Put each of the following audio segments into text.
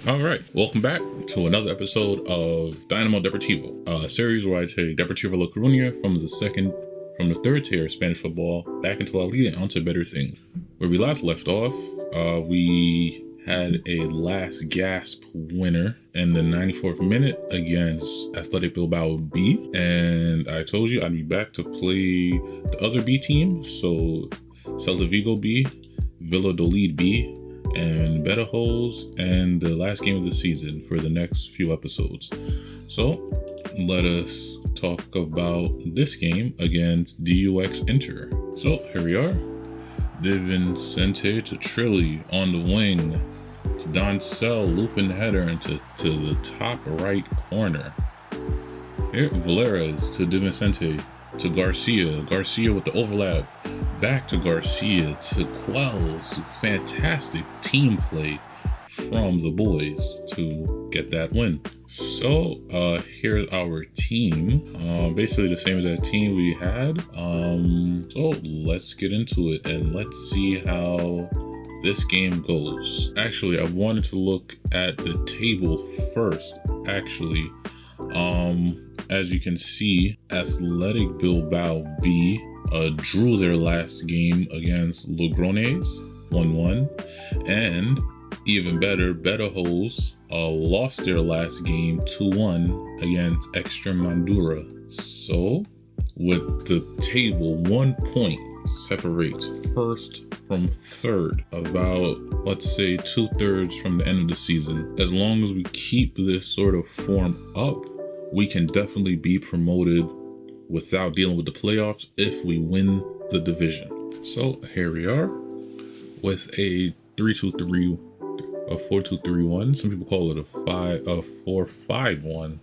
All right, welcome back to another episode of Dynamo Deportivo, a series where I take Deportivo La Coruña from the third tier of Spanish football back into La Liga and onto better things. Where we last left off, we had a last gasp winner in the 94th minute against Athletic Bilbao B, and I told you I'd be back to play the other B team, so Celta Vigo B, Valladolid B, and Badajoz, and the last game of the season for the next few episodes. So let us talk about this game against DUX Inter. So here we are. De Vincente to Trilli on the wing. To Doncel looping header into the top right corner. Here, Valeras to De Vincente to Garcia. Garcia with the overlap. Back to Garcia to Quells. Fantastic team play from the boys to get that win. So here's our team. Basically the same as that team we had. So let's get into it and let's see how this game goes. Actually, I wanted to look at the table first. Actually, as you can see, Athletic Bilbao B drew their last game against Logroñés 1-1, and even better, Badajoz lost their last game 2-1 against Extremadura. So, with the table, 1 point separates first from third, about, let's say, 2/3 from the end of the season. As long as we keep this sort of form up, we can definitely be promoted without dealing with the playoffs if we win the division. So here we are with a 3-2-3, a 4-2-3-1. Some people call it a 4-5-1,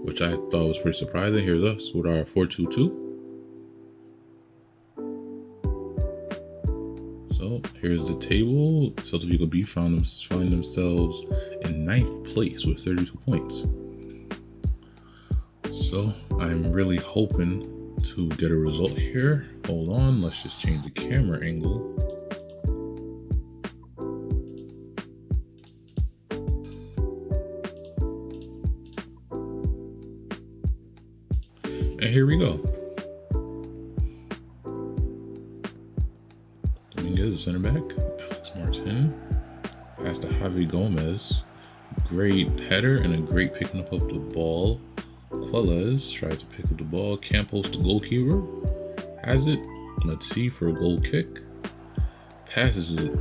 which I thought was pretty surprising. Here's us with our 4-2-2. So here's the table. Celta Vigo B find themselves in 9th place with 32 points. So I'm really hoping to get a result here. Hold on, let's just change the camera angle. And here we go. Dominguez, the center back. Alex Martin. Pass to Javi Gomez. Great header and a great picking up of the ball. Quells tries to pick up the ball. Campos, the goalkeeper, has it. Let's see for a goal kick. Passes it.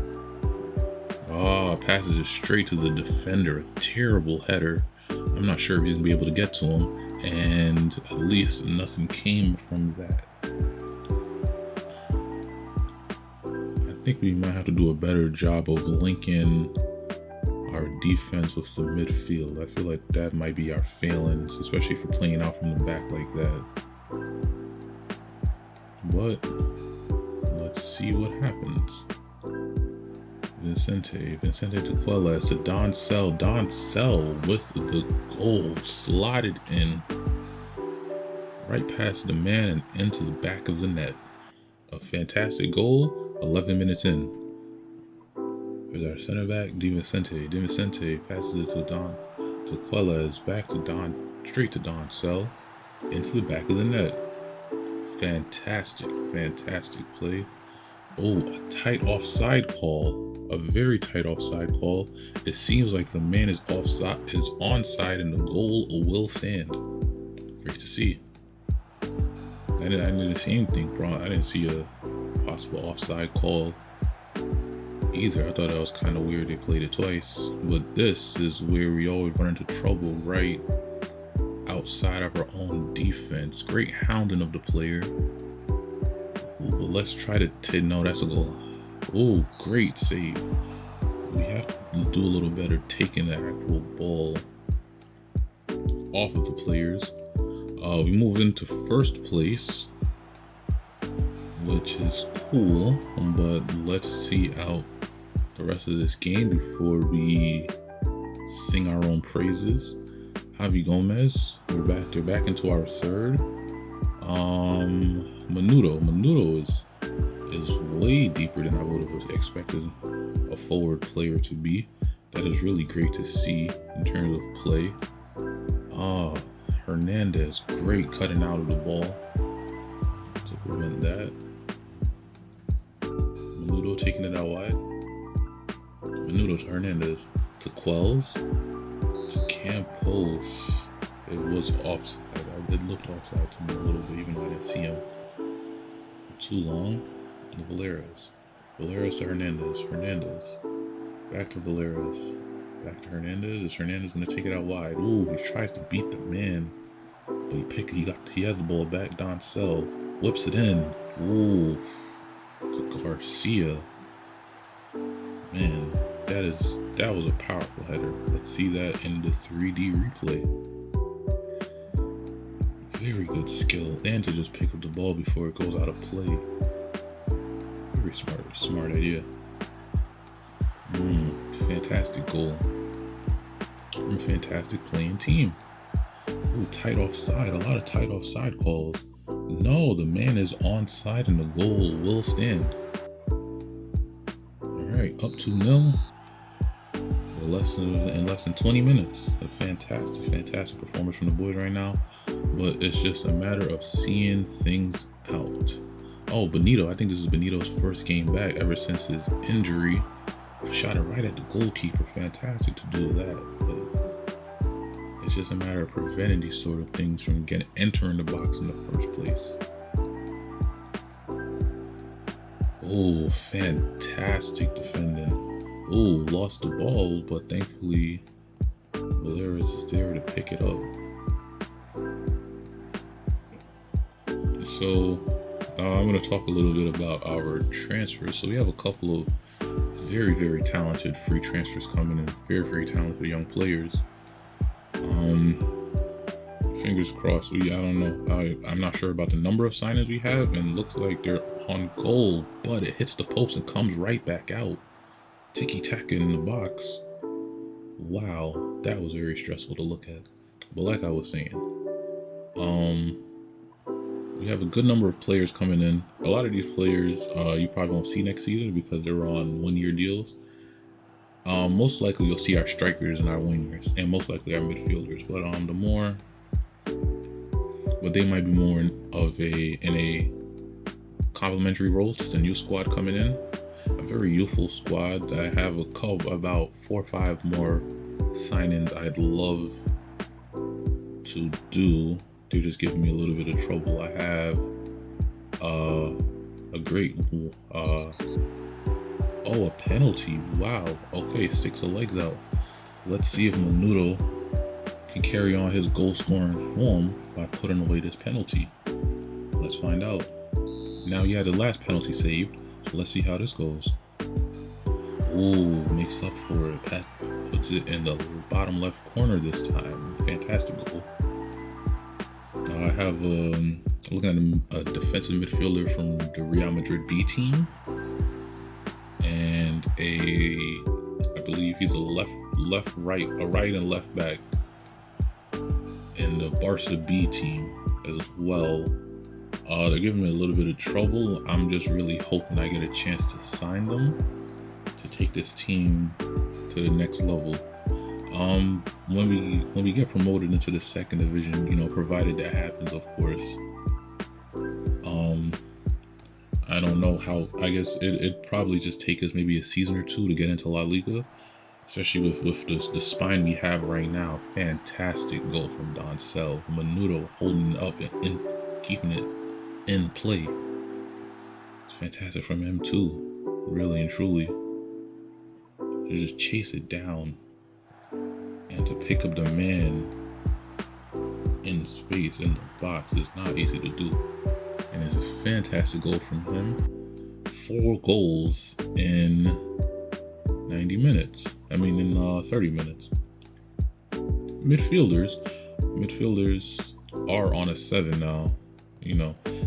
Passes it straight to the defender. A terrible header. I'm not sure if he's going to be able to get to him. And at least nothing came from that. I think we might have to do a better job of linking our defense with the midfield. I feel like that might be our failings, especially for playing out from the back like that. But let's see what happens. Vincente to Quells to Doncel. Doncel with the goal, slotted in right past the man and into the back of the net. A fantastic goal, 11 minutes in. Here's our center back, De Vincente. De Vincente passes it to Quells, back to straight to Doncel, into the back of the net. Fantastic play. Oh, a tight offside call. A very tight offside call. It seems like the man is onside and the goal will stand. Great to see. I didn't see anything wrong. I didn't see a possible offside call either. I thought that was kind of weird they played it twice. But this is where we always run into trouble, right outside of our own defense. Great hounding of the player. Let's try to no, that's a goal. Oh, great save. We have to do a little better taking the actual ball off of the players. We move into first place, which is cool, but let's see out the rest of this game before we sing our own praises. Javi Gomez, they're back into our third. Menudo is way deeper than I would have expected a forward player to be. that is really great to see in terms of play. Hernandez, great cutting out of the ball to prevent that. Menudo taking it out wide. Menudo to Hernandez, to Quells, to Campos. It was offside. It looked offside to me a little bit, even though I didn't see him for too long. And Valeras. Valeras to Hernandez. Hernandez. Back to Valeras. Back to Hernandez. Is Hernandez going to take it out wide? Ooh, he tries to beat the man. But he has the ball back. Doncel whips it in. Ooh. To Garcia. Man, that was a powerful header. Let's see that in the 3D replay. Very good skill. And to just pick up the ball before it goes out of play. Very smart idea. Fantastic goal from a fantastic playing team. Ooh, tight offside. A lot of tight offside calls. No, the man is onside and the goal will stand. Alright, up 2-0. In less than 20 minutes. A fantastic performance from the boys right now. But it's just a matter of seeing things out. Oh, Benito. I think this is Benito's first game back ever since his injury. Shot it right at the goalkeeper. Fantastic to do that. But it's just a matter of preventing these sort of things from entering the box in the first place. Oh, fantastic defending. Oh, lost the ball, but thankfully Valeras is there to pick it up. So I'm going to talk a little bit about our transfers. So we have a couple of very talented free transfers coming in. Very talented young players. Fingers crossed. I don't know. I'm not sure about the number of signings we have, and looks like they're on goal, but it hits the post and comes right back out. Tiki-taka in the box. Wow, that was very stressful to look at. But like I was saying, we have a good number of players coming in. A lot of these players you probably won't see next season because they're on one-year deals. Most likely you'll see our strikers and our wingers, and most likely our midfielders. But they might be more in a complementary role to the new squad coming in. A very youthful squad. I have about 4 or 5 more signings I'd love to do. They're just giving me a little bit of trouble. I have a great a penalty. Wow. Okay, sticks of legs out. Let's see if Menudo can carry on his goal scoring form by putting away this penalty. Let's find out. Now he had the last penalty saved, so let's see how this goes. Ooh, makes up for it. That puts it in the bottom left corner this time. Fantastic goal. I have looking at a defensive midfielder from the Real Madrid B team, and I believe he's a right and left back in the Barca B team as well. They're giving me a little bit of trouble. I'm just really hoping I get a chance to sign them to take this team to the next level. When we get promoted into the second division, provided that happens, of course. I don't know how. I guess it'd probably just take us maybe a season or 2 to get into La Liga, especially with the spine we have right now. Fantastic goal from Doncel. Menudo holding it up and keeping it in play. It's fantastic from him too, really and truly. To just chase it down and to pick up the man in space in the box is not easy to do. And it's a fantastic goal from him. 4 goals in 90 minutes. I mean, in 30 minutes. Midfielders are on a 7 now.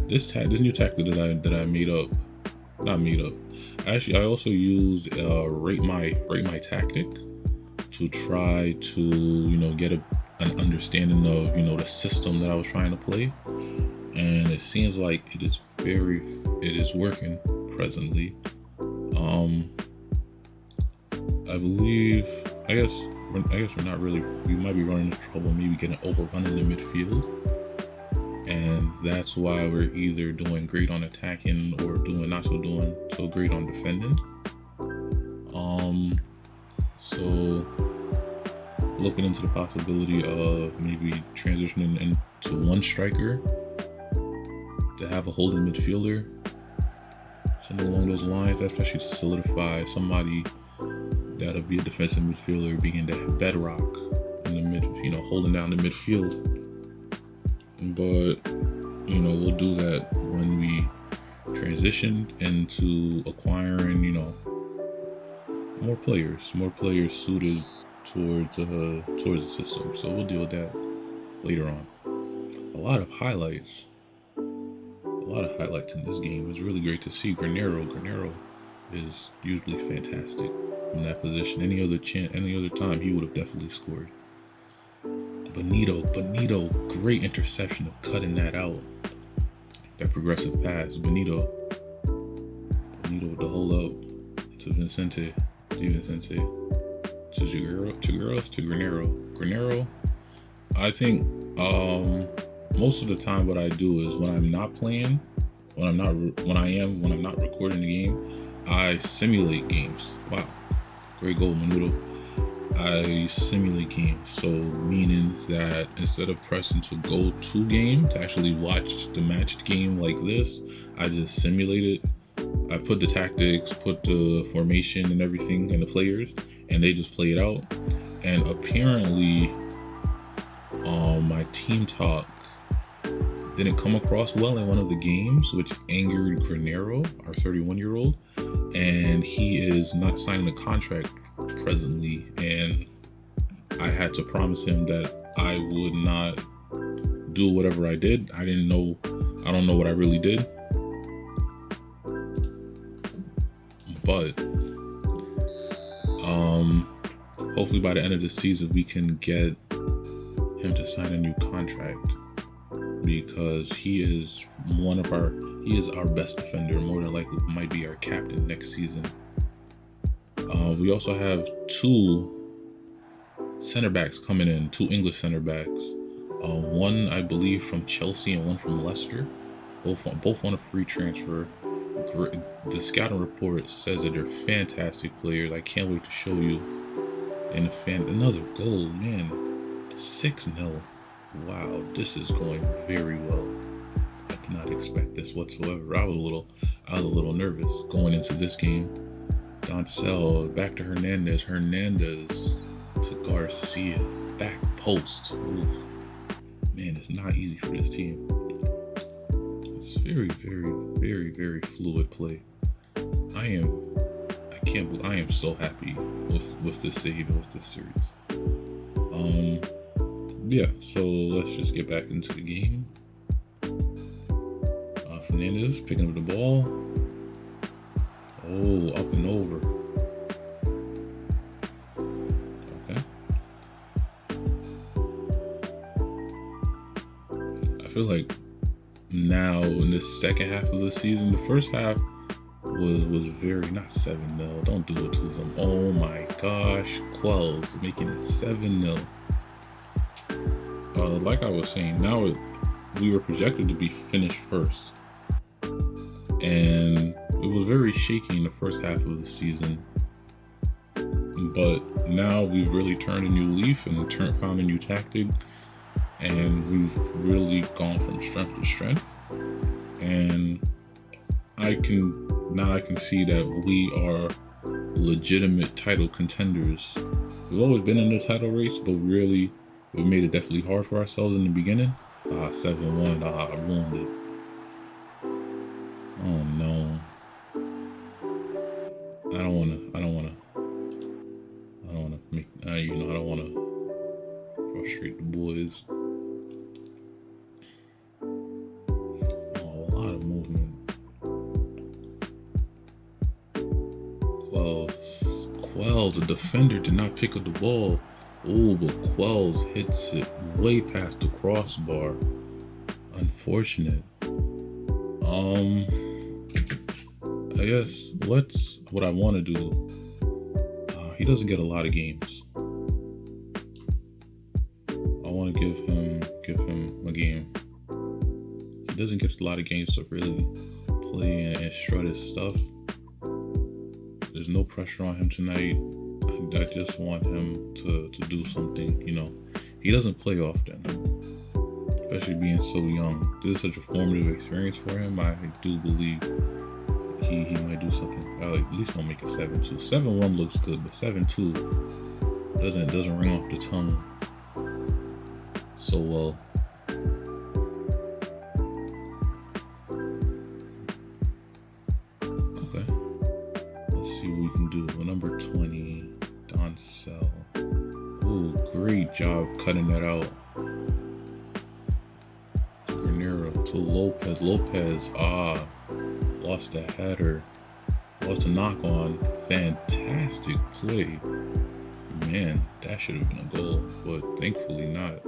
This new tactic that I made up. Not made up. Actually, I also use rate my tactic to try to get an understanding of the system that I was trying to play, and it seems like it is working presently. I believe we're not really. We might be running into trouble, maybe getting overrun in the midfield, and that's why we're either doing great on attacking or doing so great on defending. So looking into the possibility of maybe transitioning into one striker to have a holding midfielder, something along those lines, especially to solidify somebody that'll be a defensive midfielder, being the bedrock in the mid, holding down the midfield. But we'll do that when we transition into acquiring, more players suited towards the system. So we'll deal with that later on. A lot of highlights in this game. It was really great to see Granero is usually fantastic in that position. Any other time he would have definitely scored. Benito, great interception of cutting that out. That progressive pass. Benito with the hold up to Vicente, to Granero. Granero, I think most of the time what I do is when I'm not recording the game, I simulate games. Wow, great goal, Menudo. I simulate games, so meaning that instead of pressing to go to game to actually watch the matched game like this, I just simulate it. I put the tactics, put the formation and everything and the players, and they just play it out. And apparently my team talk didn't come across well in one of the games, which angered Granero, our 31-year-old, and he is not signing a contract presently, and I had to promise him that I would not do whatever I did. I don't know what I really did, but hopefully by the end of the season we can get him to sign a new contract, because he is our best defender, more than likely might be our captain next season. We also have two center backs coming in, two English center backs. One I believe from Chelsea and one from Leicester. Both on a free transfer. The scouting report says that they're fantastic players. I can't wait to show you. And another goal, man. 6-0. Wow, this is going very well. I did not expect this whatsoever. I was a little nervous going into this game. Doncel back to Hernandez to Garcia, back post. Ooh. Man, it's not easy for this team. It's very, very, very, very fluid play. I am so happy with this save and with this series. Yeah, so let's just get back into the game. Fernandez picking up the ball. Oh, up and over. Okay. I feel like now in this second half of the season, the first half was very, not 7-0. Don't do it to them. Oh my gosh. Quells making it 7-0. Like I was saying, now we were projected to be finished first. And it was very shaky in the first half of the season. But now we've really turned a new leaf and found a new tactic. And we've really gone from strength to strength. And I can see that we are legitimate title contenders. We've always been in the title race, but really, we made it definitely hard for ourselves in the beginning. 7-1, I ruined it. Oh no. I don't wanna frustrate the boys. Oh, a lot of movement. Quells, the defender did not pick up the ball. Oh, but Quells hits it way past the crossbar. Unfortunate. I guess what I want to do. He doesn't get a lot of games. want to give him a game. He doesn't get a lot of games to really play and strut his stuff. There's no pressure on him tonight. I just want him to do something. He doesn't play often, especially being so young. This is such a formative experience for him. I do believe he might do something. At least don't make it 7-2. 7-1 looks good, but 7-2 doesn't ring off the tongue so well. Okay, let's see what we can do. Number 20, Doncel. Ooh, great job cutting that out. To Granero, to Lopez. Lopez, lost the header. Lost a knock on. Fantastic play. Man, that should have been a goal, but thankfully not.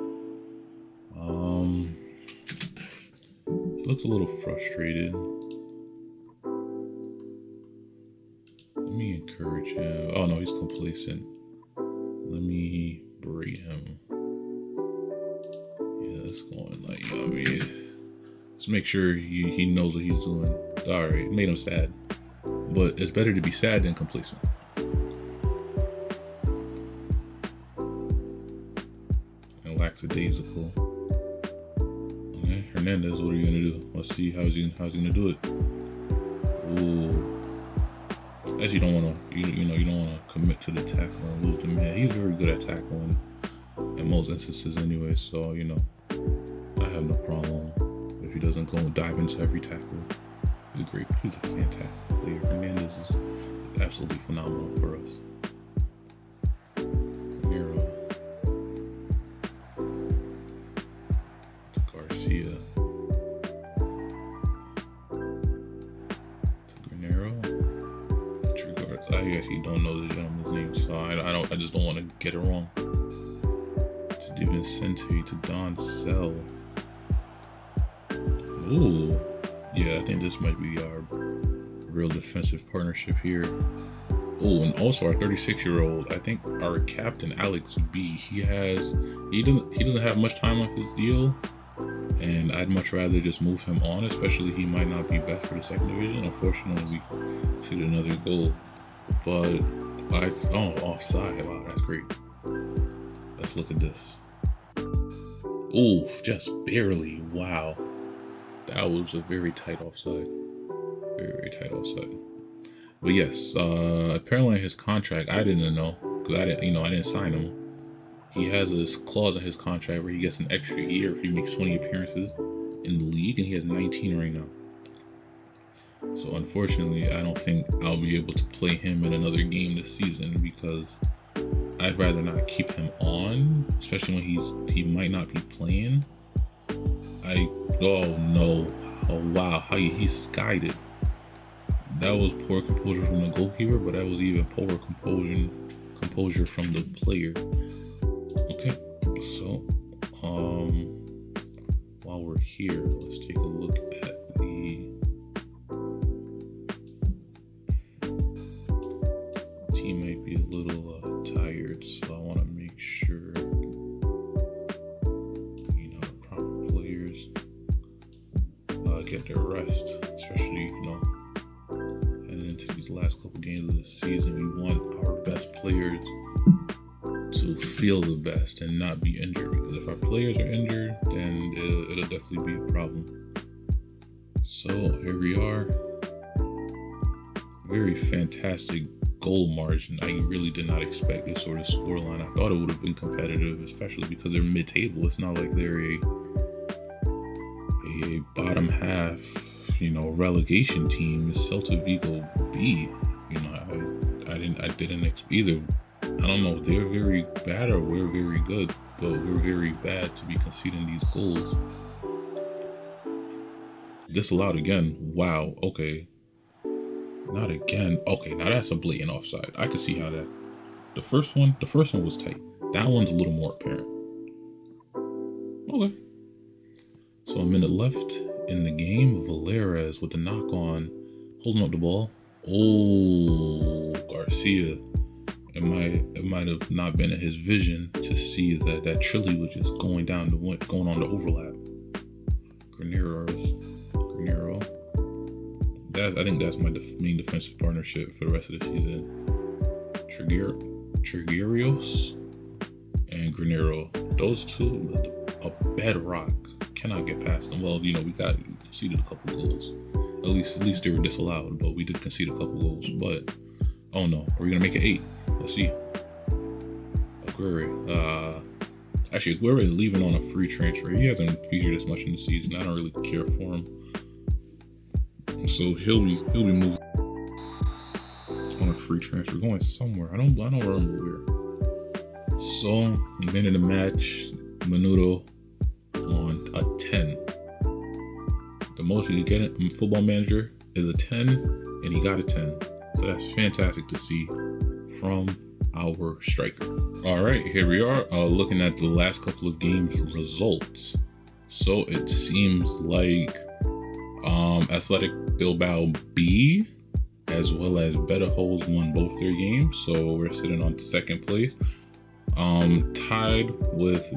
He looks a little frustrated. Let me encourage him. Oh no, he's complacent. Let me berate him. Yeah, it's going let's make sure he knows what he's doing. Alright, it made him sad. But it's better to be sad than complacent. And lackadaisical. Okay, Hernandez, what are you gonna do? Let's see how's he gonna do it. Ooh. As you don't wanna you don't wanna commit to the tackle and lose the man. He's very good at tackling in most instances anyway, so I have no problem if he doesn't go and dive into every tackle. He's a fantastic player. Hernandez is absolutely phenomenal for us. Granero to Garcia to Granero. I actually don't know the gentleman's name, so I just don't want to get it wrong. To DiVincente, to Doncel. Ooh. Yeah, I think this might be our real defensive partnership here. Oh, and also our 36-year-old, I think our captain Alex B. He doesn't have much time on his deal, and I'd much rather just move him on. Especially he might not be best for the second division. Unfortunately, we see another goal, but offside. Wow, that's great. Let's look at this. Oof, just barely. Wow. That was a very tight offside. Very, very tight offside. But yes, apparently his contract, I didn't know, because I didn't sign him. He has this clause in his contract where he gets an extra year if he makes 20 appearances in the league, and he has 19 right now. So unfortunately, I don't think I'll be able to play him in another game this season, because I'd rather not keep him on, especially when he might not be playing. Oh no, oh wow, how he skied it. That was poor composure from the goalkeeper, but that was even poorer composure from the player. Okay, so while we're here, let's take a look at the team. Might be a little tired, so I want to make sure get their rest, especially heading into these last couple games of the season. We want our best players to feel the best and not be injured, because if our players are injured, then it'll definitely be a problem. So here we are. Very fantastic goal margin. I really did not expect this sort of scoreline. I thought it would have been competitive, especially because they're mid-table. It's not like they're a bottom half, relegation team. Is Celta Vigo B. I didn't expect either. I don't know if they're very bad or we're very good, but we're very bad to be conceding these goals. Disallowed again. Wow. Okay. Not again. Okay, now that's a blatant offside. I could see how that. The first one was tight. That one's a little more apparent. Okay. So a minute left in the game. Valeras with the knock on, holding up the ball. Oh, Garcia. it might have not been in his vision to see that Trilly was just going on the overlap. Granero. I think that's my main defensive partnership for the rest of the season. Trigueros and Granero. Those two, a bedrock. Cannot get past them. Well, we conceded a couple goals. At least they were disallowed, but we did concede a couple goals. But oh no, are we gonna make it 8? Let's see. Aguirre. Actually, Aguirre is leaving on a free transfer. He hasn't featured as much in the season. I don't really care for him. So he'll be moving on a free transfer, going somewhere. I don't remember where. So, man of the match, Menudo on a 10. The most you can get in Football Manager is a 10, and he got a 10. So that's fantastic to see from our striker. All right, here we are looking at the last couple of games results. So it seems like Athletic Bilbao B as well as Better Holes won both their games, so we're sitting on second place. Tied with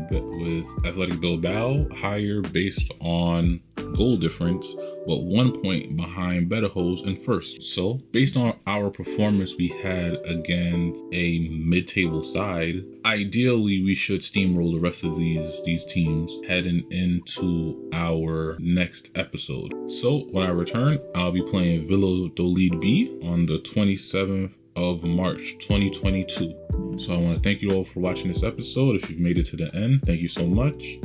Athletic Bilbao, higher based on goal difference, but 1 point behind Better Holes in first. So based on our performance we had against a mid-table side, ideally we should steamroll the rest of these teams heading into our next episode. So when I return, I'll be playing Valladolid B on the 27th of March 2022. So I want to thank you all for watching this episode. If you've made it to the end, thank you so much.